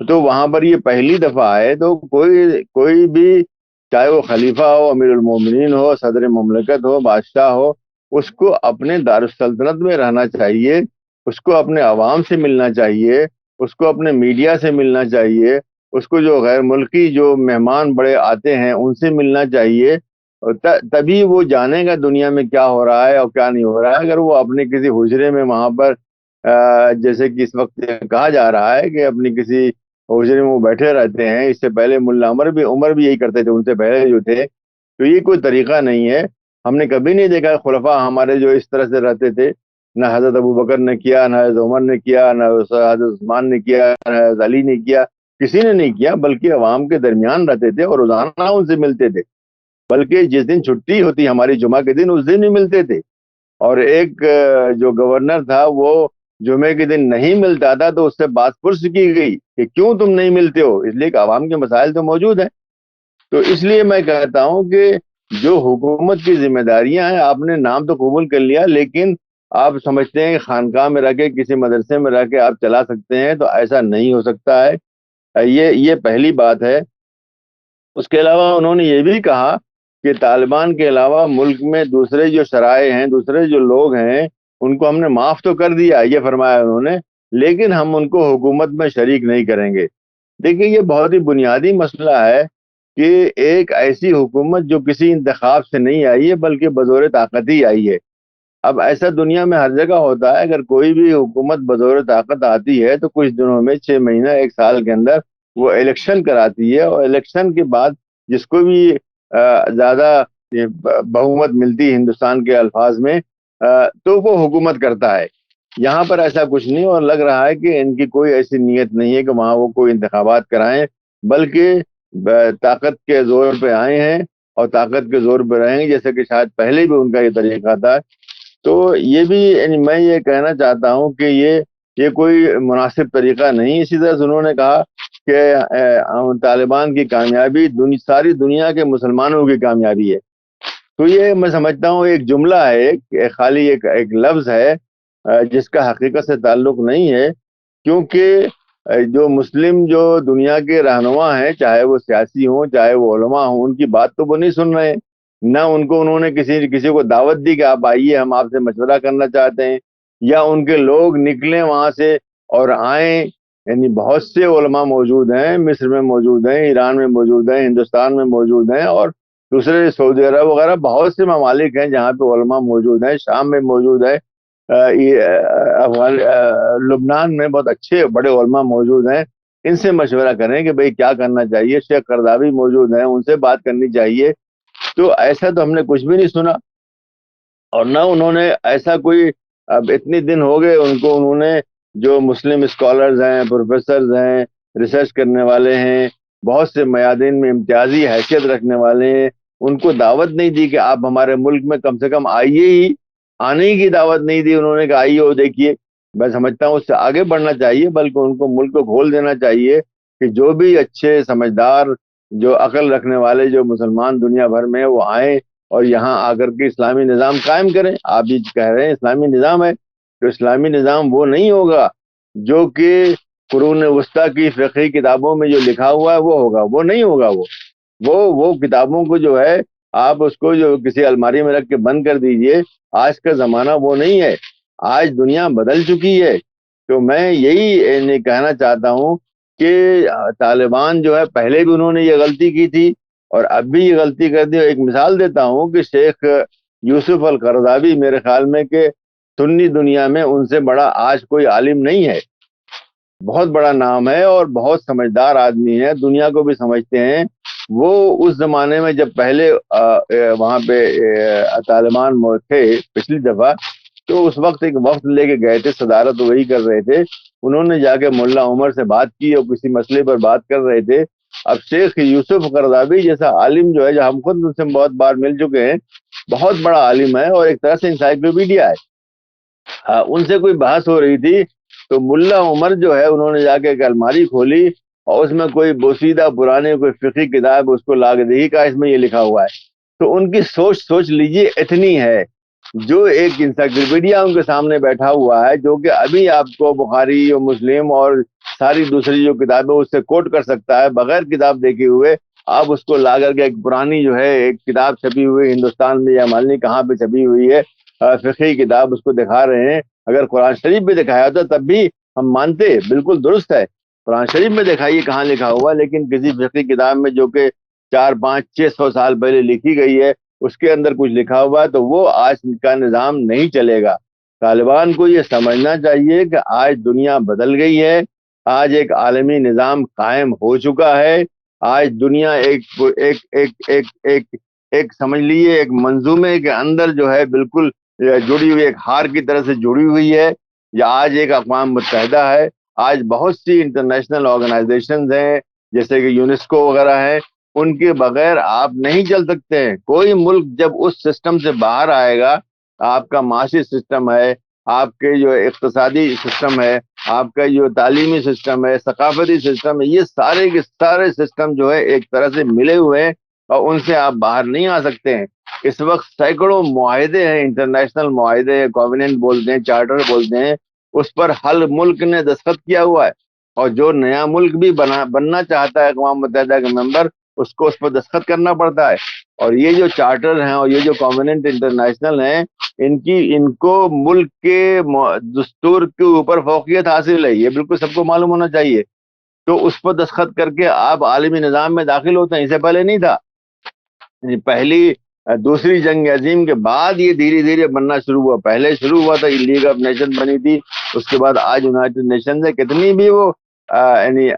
تو وہاں پر یہ پہلی دفعہ ہے، تو کوئی بھی، چاہے وہ خلیفہ ہو، امیر المومنین ہو، صدر مملکت ہو، بادشاہ ہو، اس کو اپنے دارالسلطنت میں رہنا چاہیے، اس کو اپنے عوام سے ملنا چاہیے، اس کو اپنے میڈیا سے ملنا چاہیے، اس کو جو غیر ملکی جو مہمان بڑے آتے ہیں ان سے ملنا چاہیے، تبھی وہ جانے گا دنیا میں کیا ہو رہا ہے اور کیا نہیں ہو رہا ہے۔ اگر وہ اپنے کسی حجرے میں وہاں پر جیسے کہ اس وقت کہا جا رہا ہے کہ اپنی کسی حجرے میں وہ بیٹھے رہتے ہیں، اس سے پہلے ملا عمر بھی یہی کرتے تھے، ان سے پہلے جو تھے، تو یہ کوئی طریقہ نہیں ہے۔ ہم نے کبھی نہیں دیکھا خلفاء ہمارے جو اس طرح سے رہتے تھے، نہ حضرت ابو بکر نے کیا، نہ حضرت عمر نے کیا، نہ حضرت عثمان نے کیا، نہ حضرت علی نے کیا، کسی نے نہیں کیا، بلکہ عوام کے درمیان رہتے تھے اور روزانہ ان سے ملتے تھے، بلکہ جس دن چھٹی ہوتی ہماری جمعہ کے دن اس دن بھی ملتے تھے۔ اور ایک جو گورنر تھا وہ جمعے کے دن نہیں ملتا تھا تو اس سے بات پرس کی گئی کہ کیوں تم نہیں ملتے ہو، اس لیے کہ عوام کے مسائل تو موجود ہیں۔ تو اس لیے میں کہتا ہوں کہ جو حکومت کی ذمہ داریاں ہیں، آپ نے نام تو قبول کر لیا، لیکن آپ سمجھتے ہیں کہ خانقاہ میں رہ کے، کسی مدرسے میں رہ کے آپ چلا سکتے ہیں، تو ایسا نہیں ہو سکتا ہے۔ یہ پہلی بات ہے۔ اس کے علاوہ انہوں نے یہ بھی کہا کہ طالبان کے علاوہ ملک میں دوسرے جو شرائع ہیں، دوسرے جو لوگ ہیں، ان کو ہم نے معاف تو کر دیا، یہ فرمایا انہوں نے، لیکن ہم ان کو حکومت میں شریک نہیں کریں گے۔ دیکھیے یہ بہت ہی بنیادی مسئلہ ہے کہ ایک ایسی حکومت جو کسی انتخاب سے نہیں آئی ہے بلکہ بزور طاقت ہی آئی ہے۔ اب ایسا دنیا میں ہر جگہ ہوتا ہے، اگر کوئی بھی حکومت بزور طاقت آتی ہے تو کچھ دنوں میں، 6 مہینہ 1 سال کے اندر وہ الیکشن کراتی ہے، اور الیکشن کے بعد جس کو بھی زیادہ بہومت ملتی ہے ہندوستان کے الفاظ میں، تو وہ حکومت کرتا ہے۔ یہاں پر ایسا کچھ نہیں، اور لگ رہا ہے کہ ان کی کوئی ایسی نیت نہیں ہے کہ وہاں وہ کوئی انتخابات کرائیں، بلکہ طاقت کے زور پہ آئے ہیں اور طاقت کے زور پہ رہیں گے، جیسے کہ شاید پہلے بھی ان کا یہ طریقہ تھا۔ تو یہ بھی، یعنی میں یہ کہنا چاہتا ہوں کہ یہ کوئی مناسب طریقہ نہیں۔ اسی طرح سے انہوں نے کہا کہ طالبان کی کامیابی ساری دنیا کے مسلمانوں کی کامیابی ہے۔ تو یہ میں سمجھتا ہوں ایک جملہ ہے، خالی ایک لفظ ہے، جس کا حقیقت سے تعلق نہیں ہے، کیونکہ جو مسلم جو دنیا کے رہنما ہیں، چاہے وہ سیاسی ہوں چاہے وہ علماء ہوں، ان کی بات تو وہ نہیں سن رہے ہیں، نہ انہوں نے کسی کو دعوت دی کہ آپ آئیے، ہم آپ سے مشورہ کرنا چاہتے ہیں، یا ان کے لوگ نکلیں وہاں سے اور آئیں۔ یعنی بہت سے علماء موجود ہیں، مصر میں موجود ہیں، ایران میں موجود ہیں، ہندوستان میں موجود ہیں، اور دوسرے سعودی عرب وغیرہ بہت سے ممالک ہیں جہاں پہ علماء موجود ہیں، شام میں موجود ہے، لبنان میں بہت اچھے بڑے علماء موجود ہیں۔ ان سے مشورہ کریں کہ بھئی کیا کرنا چاہیے۔ شیخ قرضاوی موجود ہیں، ان سے بات کرنی چاہیے۔ تو ایسا تو ہم نے کچھ بھی نہیں سنا، اور نہ انہوں نے ایسا کوئی، اب اتنے دن ہو گئے ان کو، انہوں نے جو مسلم اسکالرز ہیں، پروفیسرز ہیں، ریسرچ کرنے والے ہیں، بہت سے میادین میں امتیازی حیثیت رکھنے والے ہیں، ان کو دعوت نہیں دی کہ آپ ہمارے ملک میں کم سے کم آئیے ہی، آنے کی دعوت نہیں دی۔ انہوں نے کہا آئیے اور دیکھیے۔ میں سمجھتا ہوں اس سے آگے بڑھنا چاہیے، بلکہ ان کو ملک کو کھول دینا چاہیے کہ جو بھی اچھے سمجھدار، جو عقل رکھنے والے جو مسلمان دنیا بھر میں، وہ آئیں اور یہاں آ کر کے اسلامی نظام قائم کریں۔ آپ بھی کہہ رہے ہیں اسلامی نظام ہے، تو اسلامی نظام وہ نہیں ہوگا جو کہ قرون وسطیٰ کی فقہی کتابوں میں جو لکھا ہوا ہے وہ ہوگا، وہ نہیں ہوگا۔ وہ کتابوں کو جو ہے، آپ اس کو جو کسی الماری میں رکھ کے بند کر دیجئے۔ آج کا زمانہ وہ نہیں ہے، آج دنیا بدل چکی ہے۔ تو میں یہی کہنا چاہتا ہوں کہ طالبان جو ہے، پہلے بھی انہوں نے یہ غلطی کی تھی اور اب بھی یہ غلطی کر دی۔ ایک مثال دیتا ہوں کہ شیخ یوسف القرضاوی، میرے خیال میں کہ سنی دنیا میں ان سے بڑا آج کوئی عالم نہیں ہے، بہت بڑا نام ہے اور بہت سمجھدار آدمی ہے، دنیا کو بھی سمجھتے ہیں۔ وہ اس زمانے میں جب پہلے وہاں پہ طالبان تھے پچھلی دفعہ، تو اس وقت ایک وفد لے کے گئے تھے، صدارت وہی کر رہے تھے۔ انہوں نے جا کے ملا عمر سے بات کی اور کسی مسئلے پر بات کر رہے تھے۔ اب شیخ یوسف قرضاوی جیسا عالم جو ہے، جو ہم خود ان سے بہت بار مل چکے ہیں، بہت بڑا عالم ہے اور ایک طرح سے انسائکلوپیڈیا ہے، ان سے کوئی بحث ہو رہی تھی، تو ملا عمر جو ہے، انہوں نے جا کے ایک الماری کھولی اور اس میں کوئی بوسیدہ پرانے کوئی فقہی کتاب اس کو لا کے دیکھی، کہا اس میں یہ لکھا ہوا ہے۔ تو ان کی سوچ لیجیے اتنی ہے جو ایک انسائکلوپیڈیا ان کے سامنے بیٹھا ہوا ہے، جو کہ ابھی آپ کو بخاری اور مسلم اور ساری دوسری جو کتابیں اس سے کوٹ کر سکتا ہے بغیر کتاب دیکھے ہوئے، آپ اس کو لا کر کے ایک پرانی جو ہے ایک کتاب چھپی ہوئی ہندوستان میں یا معلوم نہیں کہاں پہ چھپی ہوئی ہے فقہی کتاب، اس کو دکھا رہے ہیں. اگر قرآن شریف میں دکھایا ہوتا تب بھی ہم مانتے، بالکل درست ہے. قرآن شریف میں دکھائیے کہاں لکھا ہوا، لیکن کسی فقہی کتاب میں جو کہ 400-500-600 سال پہلے لکھی گئی ہے اس کے اندر کچھ لکھا ہوا ہے، تو وہ آج کا نظام نہیں چلے گا. طالبان کو یہ سمجھنا چاہیے کہ آج دنیا بدل گئی ہے، آج ایک عالمی نظام قائم ہو چکا ہے. آج دنیا ایک سمجھ لیجیے ایک منظومے کے اندر جو ہے بالکل جڑی ہوئی، ایک ہار کی طرح سے جڑی ہوئی ہے. یا آج ایک اقوام متحدہ ہے، آج بہت سی انٹرنیشنل آرگنائزیشنز ہیں جیسے کہ یونیسکو وغیرہ ہیں، ان کے بغیر آپ نہیں چل سکتے ہیں. کوئی ملک جب اس سسٹم سے باہر آئے گا، آپ کا معاشی سسٹم ہے، آپ کے جو اقتصادی سسٹم ہے، آپ کا جو تعلیمی سسٹم ہے، ثقافتی سسٹم ہے، یہ سارے کے سارے سسٹم جو ہے ایک طرح سے ملے ہوئے ہیں اور ان سے آپ باہر نہیں آ سکتے ہیں. اس وقت سینکڑوں معاہدے ہیں، انٹرنیشنل معاہدے ہیں، کووننٹ بولتے ہیں، چارٹر بولتے ہیں، اس پر ہر ملک نے دستخط کیا ہوا ہے. اور جو نیا ملک بھی بننا چاہتا ہے اقوام متحدہ کا ممبر، اس کو اس پر دستخط کرنا پڑتا ہے. اور یہ جو چارٹر ہیں اور یہ جو کووننٹ انٹرنیشنل ہیں، ان کو ملک کے دستور کے اوپر فوقیت حاصل ہے، یہ بالکل سب کو معلوم ہونا چاہیے. تو اس پر دستخط کر کے آپ عالمی نظام میں داخل ہوتے ہیں، اسے پہلے نہیں تھا. پہلی دوسری جنگ عظیم کے بعد یہ دھیرے دھیرے بننا شروع ہوا. پہلے شروع ہوا تھا لیگ آف نیشن بنی تھی، اس کے بعد آج یونائٹڈ نیشنز ہے. کتنی بھی وہ یعنی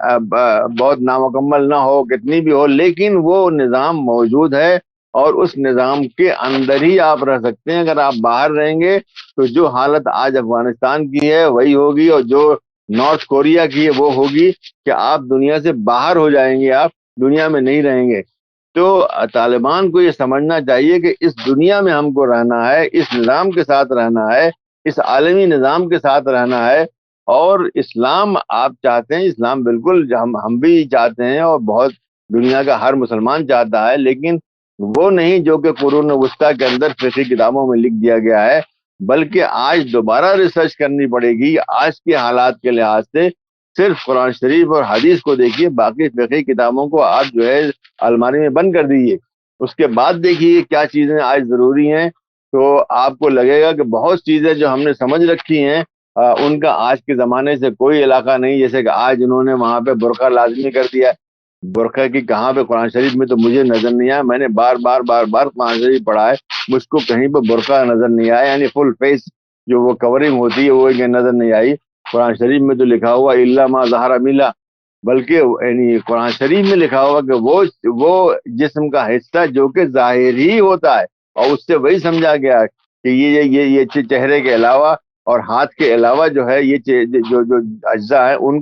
بہت نامکمل نہ ہو، کتنی بھی ہو، لیکن وہ نظام موجود ہے اور اس نظام کے اندر ہی آپ رہ سکتے ہیں. اگر آپ باہر رہیں گے تو جو حالت آج افغانستان کی ہے وہی ہوگی، اور جو نارتھ کوریا کی ہے وہ ہوگی کہ آپ دنیا سے باہر ہو جائیں گے، آپ دنیا میں نہیں رہیں گے. تو طالبان کو یہ سمجھنا چاہیے کہ اس دنیا میں ہم کو رہنا ہے، اس نظام کے ساتھ رہنا ہے، اس عالمی نظام کے ساتھ رہنا ہے. اور اسلام آپ چاہتے ہیں، اسلام بالکل ہم بھی چاہتے ہیں اور بہت دنیا کا ہر مسلمان چاہتا ہے، لیکن وہ نہیں جو کہ قرون وسطیٰ کے اندر فقہی کتابوں میں لکھ دیا گیا ہے، بلکہ آج دوبارہ ریسرچ کرنی پڑے گی. آج کے حالات کے لحاظ سے صرف قرآن شریف اور حدیث کو دیکھیے، باقی فقہی کتابوں کو آپ جو ہے الماری میں بند کر دیجیے. اس کے بعد دیکھیے کیا چیزیں آج ضروری ہیں، تو آپ کو لگے گا کہ بہت چیزیں جو ہم نے سمجھ رکھی ہیں ان کا آج کے زمانے سے کوئی علاقہ نہیں. جیسے کہ آج انہوں نے وہاں پہ برقع لازمی کر دیا ہے. برقع کی کہاں پہ قرآن شریف میں تو مجھے نظر نہیں آیا. میں نے بار بار قرآن شریف پڑھا ہے، مجھ کو کہیں پہ برقع نظر نہیں آیا، یعنی فل فیس جو وہ کورنگ ہوتی ہے وہ نظر نہیں آئی. قرآن شریف میں تو لکھا ہوا الا ما ظہر ملا، بلکہ یعنی قرآن شریف میں لکھا ہوا کہ وہ جسم کا حصہ جو کہ ظاہر ہی ہوتا ہے، اور اس سے وہی سمجھا گیا کہ یہ چہرے کے علاوہ اور ہاتھ کے علاوہ جو ہے یہ جو اجزاء ہیں ان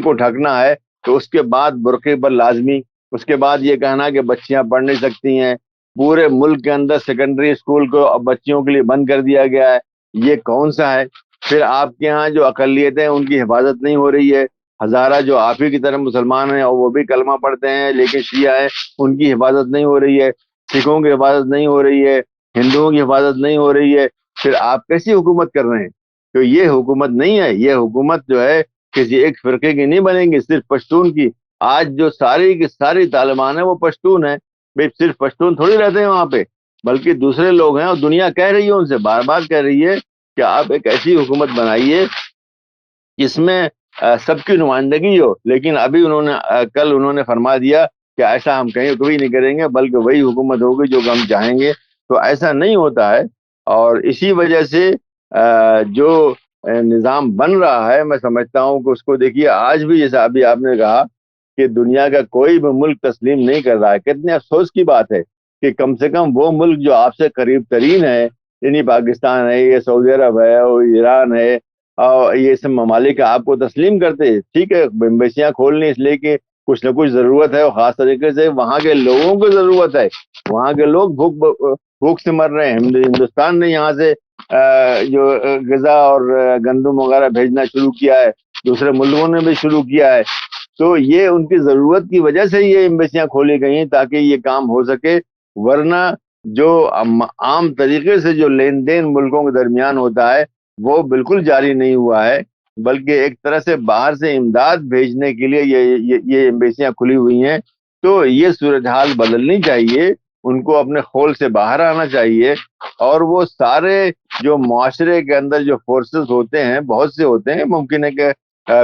کو ڈھکنا ہے. تو اس کے بعد برقعے پر لازمی. اس کے بعد یہ کہنا کہ بچیاں پڑھ نہیں سکتی ہیں، پورے ملک کے اندر سیکنڈری اسکول کو بچیوں کے لیے بند کر دیا گیا ہے. یہ کون سا ہے؟ پھر آپ کے ہاں جو اقلیتیں ہیں ان کی حفاظت نہیں ہو رہی ہے. ہزارہ جو آپ ہی کی طرح مسلمان ہیں اور وہ بھی کلمہ پڑھتے ہیں لیکن شیعہ ہیں، ان کی حفاظت نہیں ہو رہی ہے. سکھوں کی حفاظت نہیں ہو رہی ہے، ہندوؤں کی حفاظت نہیں ہو رہی ہے. پھر آپ کیسی حکومت کر رہے ہیں؟ تو یہ حکومت نہیں ہے. یہ حکومت جو ہے کسی ایک فرقے کی نہیں بنے گی، صرف پشتون کی. آج جو ساری کی ساری طالبان ہیں وہ پشتون ہیں. بھائی صرف پشتون تھوڑی رہتے ہیں وہاں پہ، بلکہ دوسرے لوگ ہیں، اور دنیا کہہ رہی ہے ان سے بار بار کہہ رہی ہے کہ آپ ایک ایسی حکومت بنائیے جس میں سب کی نمائندگی ہو. لیکن ابھی کل انہوں نے فرما دیا کہ ایسا ہم کہیں کبھی نہیں کریں گے، بلکہ وہی حکومت ہوگی جو کہ ہم چاہیں گے. تو ایسا نہیں ہوتا ہے. اور اسی وجہ سے جو نظام بن رہا ہے، میں سمجھتا ہوں کہ اس کو دیکھیے آج بھی، جیسا ابھی آپ نے کہا کہ دنیا کا کوئی بھی ملک تسلیم نہیں کر رہا ہے. کتنے افسوس کی بات ہے کہ کم سے کم وہ ملک جو آپ سے قریب ترین ہے، یعنی پاکستان ہے، یہ سعودی عرب ہے اور ایران ہے اور یہ سب ممالک آپ کو تسلیم کرتے. ٹھیک ہے، ایمبیسیاں کھولنی اس لیے کہ کچھ نہ کچھ ضرورت ہے، اور خاص طریقے سے وہاں کے لوگوں کو ضرورت ہے. وہاں کے لوگ بھوک سے مر رہے ہیں. ہندوستان نے یہاں سے جو غذا اور گندم وغیرہ بھیجنا شروع کیا ہے، دوسرے ملکوں نے بھی شروع کیا ہے. تو یہ ان کی ضرورت کی وجہ سے یہ ایمبیسیاں کھولی گئی ہیں تاکہ یہ کام ہو سکے. ورنہ جو عام طریقے سے جو لین دین ملکوں کے درمیان ہوتا ہے وہ بالکل جاری نہیں ہوا ہے، بلکہ ایک طرح سے باہر سے امداد بھیجنے کے لیے یہ ایمبیسیاں کھلی ہوئی ہیں۔ تو یہ صورتحال بدلنی چاہیے، ان کو اپنے خول سے باہر آنا چاہیے، اور وہ سارے جو معاشرے کے اندر جو فورسز ہوتے ہیں، بہت سے ہوتے ہیں، ممکن ہے کہ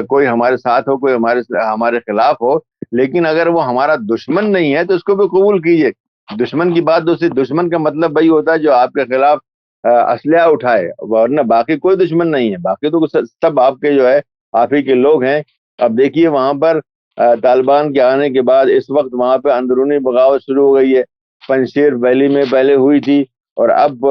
کوئی ہمارے ساتھ ہو، کوئی ہمارے خلاف ہو، لیکن اگر وہ ہمارا دشمن نہیں ہے تو اس کو بھی قبول کیجیے۔ دشمن کی بات دوسری، دشمن کا مطلب وہی ہوتا ہے جو آپ کے خلاف اسلحہ اٹھائے، ورنہ باقی کوئی دشمن نہیں ہے، باقی تو سب آپ کے جو ہے آپ ہی کے لوگ ہیں۔ اب دیکھیے وہاں پر طالبان کے آنے کے بعد اس وقت وہاں پہ اندرونی بغاوت شروع ہو گئی ہے، پنشیر ویلی میں پہلے ہوئی تھی، اور اب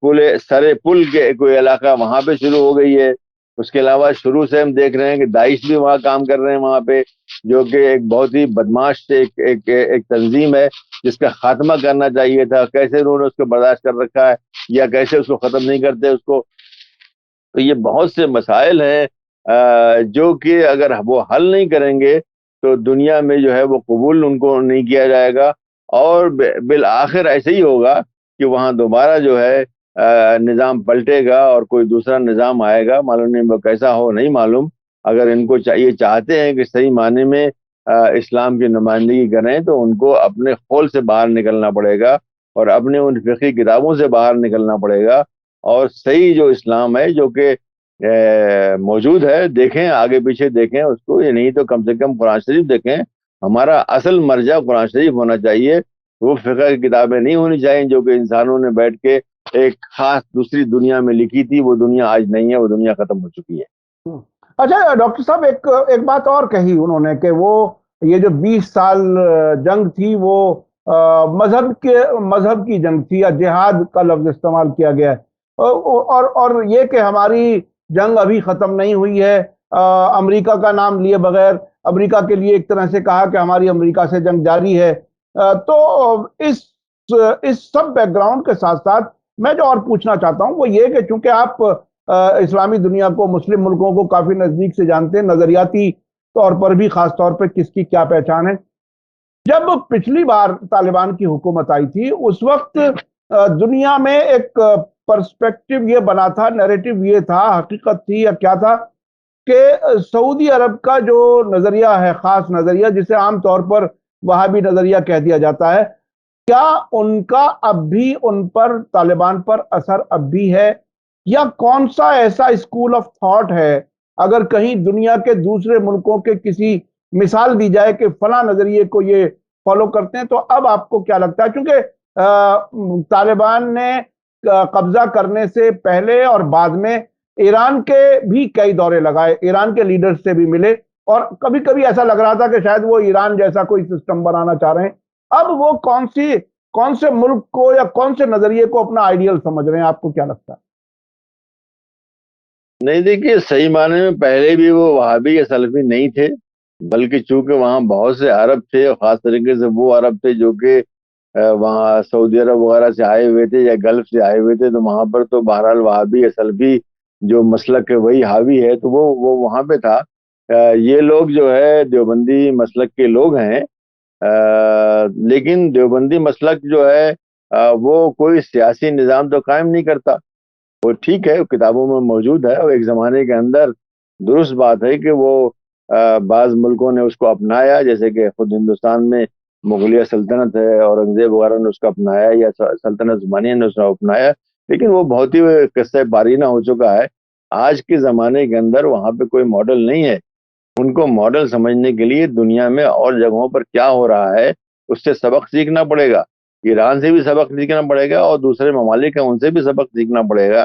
پل کے کوئی علاقہ وہاں پہ شروع ہو گئی ہے۔ اس کے علاوہ شروع سے ہم دیکھ رہے ہیں کہ داعش بھی وہاں کام کر رہے ہیں وہاں پہ، جو کہ ایک بہت ہی بدماش ایک تنظیم ہے جس کا خاتمہ کرنا چاہیے تھا۔ کیسے انہوں نے اس کو برداشت کر رکھا ہے، یا کیسے اس کو ختم نہیں کرتے اس کو۔ تو یہ بہت سے مسائل ہیں جو کہ اگر وہ حل نہیں کریں گے تو دنیا میں جو ہے وہ قبول ان کو نہیں کیا جائے گا، اور بالآخر ایسے ہی ہوگا کہ وہاں دوبارہ جو ہے نظام پلٹے گا اور کوئی دوسرا نظام آئے گا، معلوم نہیں وہ کیسا ہو، نہیں معلوم۔ اگر ان کو یہ چاہتے ہیں کہ صحیح معنی میں اسلام کی نمائندگی کریں تو ان کو اپنے خول سے باہر نکلنا پڑے گا، اور اپنے ان فقہی کتابوں سے باہر نکلنا پڑے گا، اور صحیح جو اسلام ہے جو کہ موجود ہے، دیکھیں آگے پیچھے دیکھیں اس کو، یہ نہیں تو کم سے کم قرآن شریف دیکھیں۔ ہمارا اصل مرجع قرآن شریف ہونا چاہیے، وہ فقہ کی کتابیں نہیں ہونی چاہیے جو کہ انسانوں نے بیٹھ کے ایک خاص دوسری دنیا میں لکھی تھی۔ وہ دنیا آج نہیں ہے، وہ دنیا ختم ہو چکی ہے۔ اچھا ڈاکٹر صاحب، ایک بات اور کہی انہوں نے کہ وہ یہ جو 20 سال جنگ تھی وہ مذہب کی جنگ تھی، یا جہاد کا لفظ استعمال کیا گیا ہے، اور یہ کہ ہماری جنگ ابھی ختم نہیں ہوئی ہے، امریکہ کا نام لیے بغیر امریکہ کے لیے ایک طرح سے کہا کہ ہماری امریکہ سے جنگ جاری ہے۔ تو اس سب بیک گراؤنڈ کے ساتھ ساتھ میں جو اور پوچھنا چاہتا ہوں وہ یہ کہ چونکہ آپ اسلامی دنیا کو، مسلم ملکوں کو کافی نزدیک سے جانتے ہیں، نظریاتی طور پر بھی، خاص طور پہ کس کی کیا پہچان ہے۔ جب پچھلی بار طالبان کی حکومت آئی تھی اس وقت دنیا میں ایک پرسپیکٹو یہ بنا تھا، نیریٹو یہ تھا، حقیقت تھی یا کیا تھا، کہ سعودی عرب کا جو نظریہ ہے، خاص نظریہ جسے عام طور پر وہابی نظریہ کہہ دیا جاتا ہے، کیا ان کا اب بھی ان پر، طالبان پر اثر اب بھی ہے، یا کون سا ایسا اسکول آف تھاٹ ہے، اگر کہیں دنیا کے دوسرے ملکوں کے کسی مثال دی جائے کہ فلاں نظریے کو یہ فالو کرتے ہیں، تو اب آپ کو کیا لگتا ہے؟ کیونکہ طالبان نے قبضہ کرنے سے پہلے اور بعد میں ایران کے بھی کئی دورے لگائے، ایران کے لیڈر سے بھی ملے، اور کبھی کبھی ایسا لگ رہا تھا کہ شاید وہ ایران جیسا کوئی سسٹم بنانا چاہ رہے ہیں۔ اب وہ کون سے ملک کو یا کون سے نظریے کو اپنا آئیڈیل سمجھ رہے ہیں؟ آپ کو کیا لگتا ہے؟ نہیں، دیکھیے صحیح معنی میں پہلے بھی وہ وہابی یا سلفی نہیں تھے، بلکہ چونکہ وہاں بہت سے عرب تھے، اور خاص طریقے سے وہ عرب تھے جو کہ وہاں سعودی عرب وغیرہ سے آئے ہوئے تھے یا گلف سے آئے ہوئے تھے، تو وہاں پر تو بہرحال وہابی یا سلفی جو مسلک ہے وہی حاوی ہے، تو وہ وہاں پہ تھا۔ یہ لوگ جو ہے دیوبندی مسلک کے لوگ ہیں، لیکن دیوبندی مسلک جو ہے وہ کوئی سیاسی نظام تو قائم نہیں کرتا۔ وہ ٹھیک ہے، کتابوں میں موجود ہے، اور ایک زمانے کے اندر درست بات ہے کہ وہ بعض ملکوں نے اس کو اپنایا، جیسے کہ خود ہندوستان میں مغلیہ سلطنت ہے، اورنگزیب وغیرہ نے اس کو اپنایا، یا سلطنت عثمانیہ نے اس کو اپنایا، لیکن وہ بہت ہی قصہ بارینہ ہو چکا ہے۔ آج کے زمانے کے اندر وہاں پہ کوئی ماڈل نہیں ہے۔ ان کو ماڈل سمجھنے کے لیے دنیا میں اور جگہوں پر کیا ہو رہا ہے اس سے سبق سیکھنا پڑے گا، ایران سے بھی سبق سیکھنا پڑے گا، اور دوسرے ممالک ہیں ان سے بھی سبق سیکھنا پڑے گا۔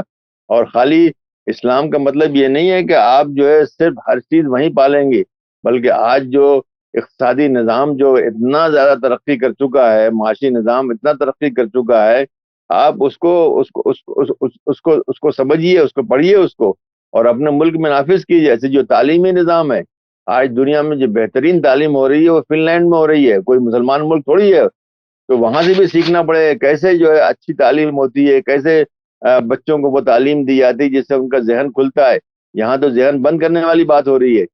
اور خالی اسلام کا مطلب یہ نہیں ہے کہ آپ جو ہے صرف ہر چیز وہیں پالیں گے، بلکہ آج جو اقتصادی نظام جو اتنا زیادہ ترقی کر چکا ہے، معاشی نظام اتنا ترقی کر چکا ہے، آپ اس کو سمجھیے، اس کو پڑھیے، اس کو اور اپنے ملک میں نافذ کیجیے۔ ایسے جو تعلیمی نظام ہے آج دنیا میں جو بہترین تعلیم ہو رہی ہے وہ فن لینڈ میں ہو رہی ہے، کوئی مسلمان ملک تھوڑی ہے۔ تو وہاں سے بھی سیکھنا پڑے کیسے جو ہے اچھی تعلیم ہوتی ہے، کیسے بچوں کو وہ تعلیم دی جاتی ہے جس سے ان کا ذہن کھلتا ہے۔ یہاں تو ذہن بند کرنے والی بات ہو رہی ہے۔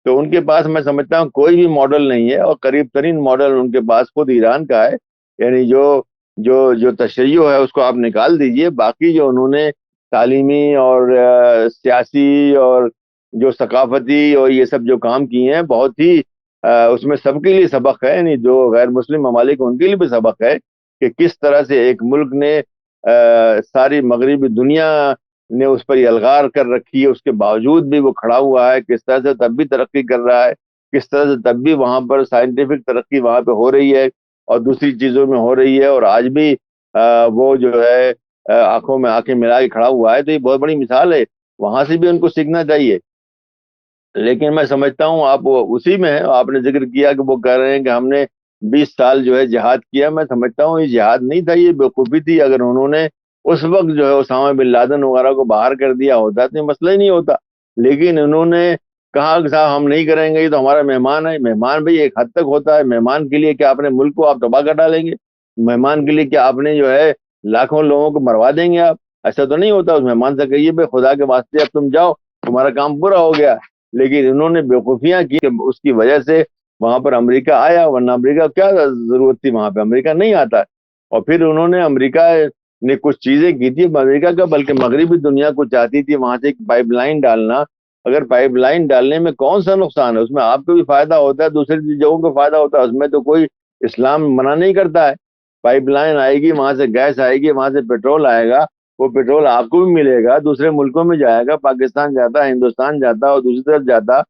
تو ان کے پاس میں سمجھتا ہوں کوئی بھی ماڈل نہیں ہے، اور قریب ترین ماڈل ان کے پاس خود ایران کا ہے، یعنی جو جو تشیع ہے اس کو آپ نکال دیجئے. باقی جو انہوں نے تعلیمی اور سیاسی اور جو ثقافتی اور یہ سب جو کام کیے ہیں بہت ہی اس میں سب کے لیے سبق ہے. یعنی جو غیر مسلم ممالک ان کے لیے بھی سبق ہے کہ کس طرح سے ایک ملک نے ساری مغربی دنیا نے اس پر یلغار کر رکھی ہے، اس کے باوجود بھی وہ کھڑا ہوا ہے. کس طرح سے تب بھی ترقی کر رہا ہے، کس طرح سے تب بھی وہاں پر سائنٹیفک ترقی وہاں پہ ہو رہی ہے اور دوسری چیزوں میں ہو رہی ہے. اور آج بھی وہ جو ہے آنکھوں میں آنکھیں ملا کے کھڑا ہوا ہے. تو یہ بہت بڑی مثال ہے، وہاں سے بھی ان کو سیکھنا چاہیے. لیکن میں سمجھتا ہوں آپ اسی میں ہیں. آپ نے ذکر کیا کہ وہ کہہ رہے ہیں کہ ہم نے 20 سال جو ہے جہاد کیا. میں سمجھتا ہوں یہ جہاد نہیں تھا، یہ بیوقوفی تھی. اگر انہوں نے اس وقت جو ہے اسامہ بن لادن وغیرہ کو باہر کر دیا ہوتا تو یہ مسئلہ ہی نہیں ہوتا. لیکن انہوں نے کہا کہ صاحب ہم نہیں کریں گے، یہ تو ہمارا مہمان ہے. مہمان بھائی ایک حد تک ہوتا ہے. مہمان کے لیے کیا اپنے ملک کو آپ تباہ کر ڈالیں گے؟ مہمان کے لیے کیا اپنے جو ہے لاکھوں لوگوں کو مروا دیں گے آپ؟ ایسا تو نہیں ہوتا. اس مہمان سے کہیے بھائی خدا کے واسطے اب تم جاؤ، تمہارا کام پورا ہو گیا. لیکن انہوں نے بیوقوفیاں کی، اس کی وجہ سے وہاں پر امریکہ آیا. ورنہ امریکہ کیا ضرورت تھی وہاں پہ؟ امریکہ نہیں آتا. اور پھر انہوں نے امریکہ نے کچھ چیزیں کی تھی امریکہ کا، بلکہ مغربی دنیا کو چاہتی تھی وہاں سے ایک پائپ لائن ڈالنا. اگر پائپ لائن ڈالنے میں کون سا نقصان ہے؟ اس میں آپ کو بھی فائدہ ہوتا ہے، دوسری جگہوں کو فائدہ ہوتا ہے. اس میں تو کوئی اسلام منع نہیں کرتا ہے. پائپ لائن آئے گی، وہاں سے گیس آئے گی، وہاں سے پیٹرول آئے گا. وہ پیٹرول آپ کو بھی ملے گا، دوسرے ملکوں میں جائے گا. پاکستان جاتا، ہندوستان جاتا اور دوسری طرف جاتا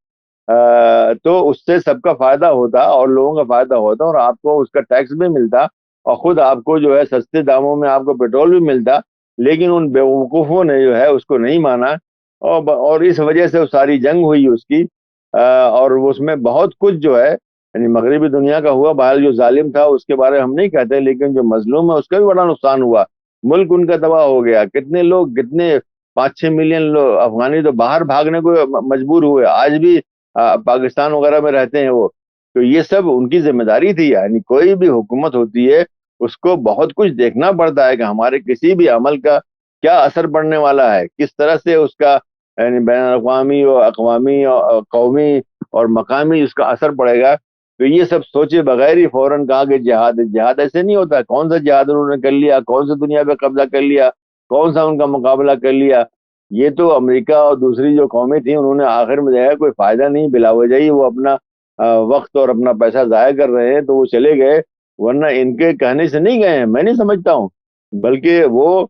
تو اس سے سب کا فائدہ ہوتا اور لوگوں کا فائدہ ہوتا، اور آپ کو اس کا ٹیکس بھی ملتا اور خود آپ کو جو ہے سستے داموں میں آپ کو پیٹرول بھی ملتا. لیکن ان بیوقوفوں نے جو ہے اس کو نہیں مانا، اور اس وجہ سے ساری جنگ ہوئی اس کی. اور اس میں بہت کچھ جو ہے یعنی مغربی دنیا کا ہوا. بہرحال جو ظالم تھا اس کے بارے میں ہم نہیں کہتے، لیکن جو مظلوم ہے اس کا بھی بڑا نقصان ہوا. ملک ان کا تباہ ہو گیا. کتنے لوگ، کتنے 5-6 ملین لوگ افغانی تو باہر بھاگنے کو مجبور ہوئے. آج بھی پاکستان وغیرہ میں رہتے ہیں وہ. تو یہ سب ان کی ذمہ داری تھی. یعنی کوئی بھی حکومت ہوتی ہے اس کو بہت کچھ دیکھنا پڑتا ہے کہ ہمارے کسی بھی عمل کا کیا اثر پڑنے والا ہے، کس طرح سے اس کا یعنی بین الاقوامی اور اقوامی اور قومی اور مقامی اس کا اثر پڑے گا. تو یہ سب سوچے بغیر ہی فوراً کہا کہ جہاد. جہاد ایسے نہیں ہوتا. کون سا جہاد انہوں نے کر لیا؟ کون سی دنیا پہ قبضہ کر لیا؟ کون سا ان کا مقابلہ کر لیا؟ یہ تو امریکہ اور دوسری جو قومیں تھیں انہوں نے آخر میں جو ہے کوئی فائدہ نہیں، بلا وجہ ہی وہ اپنا وقت اور اپنا پیسہ ضائع کر رہے ہیں تو وہ چلے گئے. ورنہ ان کے کہنے سے نہیں گئے ہیں، میں نہیں سمجھتا ہوں. بلکہ وہ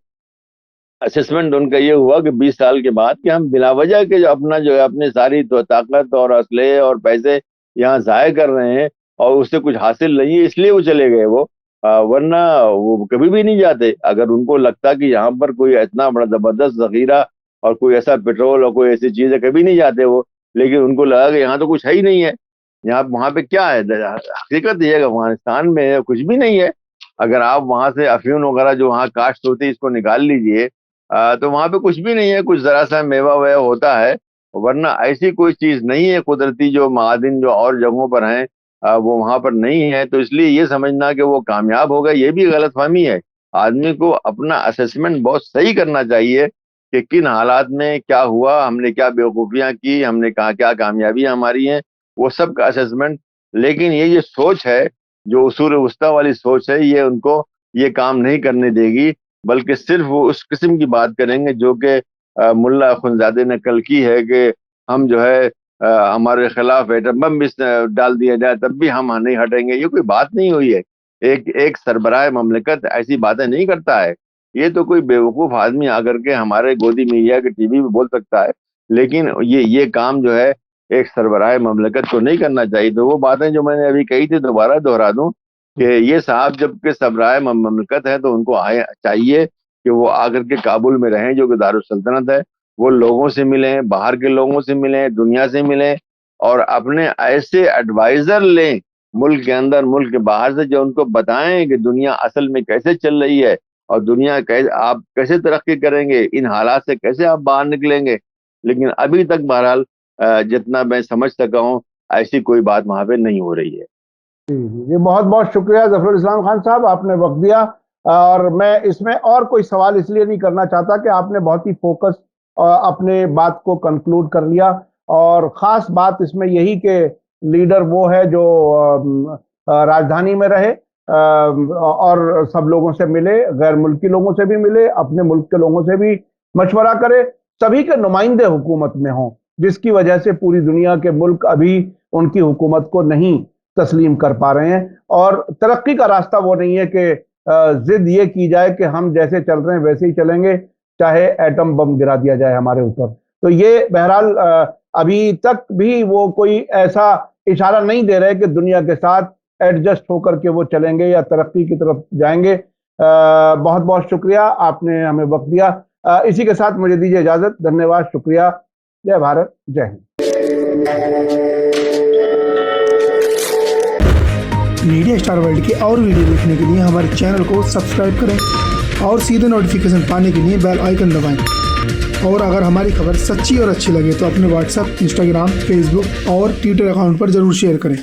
اسسمنٹ ان کا یہ ہوا کہ 20 سال کے بعد کہ ہم بلا وجہ کے جو اپنا جو ہے اپنی ساری طاقت اور اسلحے اور پیسے یہاں ضائع کر رہے ہیں اور اس سے کچھ حاصل نہیں ہے، اس لیے وہ چلے گئے. وہ ورنہ وہ کبھی بھی نہیں جاتے. اگر ان کو لگتا کہ یہاں پر کوئی اتنا بڑا زبردست ذخیرہ اور کوئی ایسا پیٹرول اور کوئی ایسی چیز ہے، کبھی نہیں جاتے وہ. لیکن ان کو لگا کہ یہاں تو کچھ ہے ہی نہیں ہے. یہاں وہاں پہ کیا ہے؟ حقیقت یہ ہے کہ افغانستان میں کچھ بھی نہیں ہے. اگر آپ وہاں سے افیون وغیرہ جو وہاں کاشت ہوتی ہے اس کو نکال لیجئے تو وہاں پہ کچھ بھی نہیں ہے. کچھ ذرا سا میوہ ویوہ ہوتا ہے، ورنہ ایسی کوئی چیز نہیں ہے. قدرتی جو معادن جو اور جگہوں پر ہیں وہ وہاں پر نہیں ہے. تو اس لیے یہ سمجھنا کہ وہ کامیاب ہوگا یہ بھی غلط فہمی ہے. آدمی کو اپنا اسیسمنٹ بہت صحیح کرنا چاہیے کہ کن حالات میں کیا ہوا، ہم نے کیا بیوقوفیاں کی، ہم نے کہاں کیا کامیابیاں ہماری ہیں، وہ سب کا اسیسمنٹ. لیکن یہ سوچ ہے جو اصول وسطیٰ والی سوچ ہے، یہ ان کو یہ کام نہیں کرنے دے گی. بلکہ صرف وہ اس قسم کی بات کریں گے جو کہ ملا اخنزادے نے کل کی ہے کہ ہم جو ہے ہمارے خلاف ایٹم بم بھی ڈال دیا جائے تب بھی ہم نہیں ہٹیں گے. یہ کوئی بات نہیں ہوئی ہے. ایک سربراہ مملکت ایسی باتیں نہیں کرتا ہے. یہ تو کوئی بیوقوف آدمی آ کر کے ہمارے گودی میڈیا کے ٹی وی بھی بول سکتا ہے. لیکن یہ کام جو ہے ایک سربراہ مملکت کو نہیں کرنا چاہیے. تو وہ باتیں جو میں نے ابھی کہی تھی دوبارہ دہرا دوں کہ یہ صاحب جب کہ سربراہ مملکت ہے تو ان کو چاہیے کہ وہ آ کر کے کابل میں رہیں جو کہ دارالسلطنت ہے. وہ لوگوں سے ملیں، باہر کے لوگوں سے ملیں، دنیا سے ملیں اور اپنے ایسے ایڈوائزر لیں ملک کے اندر ملک کے باہر سے جو ان کو بتائیں کہ دنیا اصل میں کیسے چل رہی ہے اور دنیا آپ کیسے ترقی کریں گے، ان حالات سے کیسے آپ باہر نکلیں گے. لیکن ابھی تک بہرحال جتنا میں سمجھ سکا ہوں ایسی کوئی بات وہاں پہ نہیں ہو رہی ہے. جی بہت بہت شکریہ ظفر الاسلام خان صاحب، آپ نے وقت دیا. اور میں اس میں اور کوئی سوال اس لیے نہیں کرنا چاہتا کہ آپ نے بہت ہی فوکس اپنے بات کو کنکلوڈ کر لیا. اور خاص بات اس میں یہی کہ لیڈر وہ ہے جو راجدھانی میں رہے اور سب لوگوں سے ملے, غیر ملکی لوگوں سے بھی ملے, اپنے ملک کے لوگوں سے بھی مشورہ کرے, سبھی کے نمائندے حکومت میں ہوں, جس کی وجہ سے پوری دنیا کے ملک ابھی ان کی حکومت کو نہیں تسلیم کر پا رہے ہیں. اور ترقی کا راستہ وہ نہیں ہے کہ ضد یہ کی جائے کہ ہم جیسے چل رہے ہیں ویسے ہی چلیں گے, چاہے ایٹم بم گرا دیا جائے ہمارے اوپر. تو یہ بہرحال ابھی تک بھی وہ کوئی ایسا اشارہ نہیں دے رہے کہ دنیا کے ساتھ ایڈجسٹ ہو کر کے وہ چلیں گے یا ترقی کی طرف جائیں گے. بہت بہت شکریہ, آپ نے ہمیں وقت دیا. اسی کے ساتھ مجھے دیجیے اجازت. دھنیہ واد, شکریہ. جے بھارت, جے ہند. میڈیا اسٹار ورلڈ کے اور ویڈیو دیکھنے کے لیے ہمارے چینل کو سبسکرائب کریں اور سیدھے نوٹیفیکیشن پانے کے لیے بیل آئیکن دبائیں. اور اگر ہماری خبر سچی اور اچھی لگے تو اپنے واٹس ایپ, انسٹاگرام, فیس بک اور ٹویٹر اکاؤنٹ پر ضرور شیئر کریں.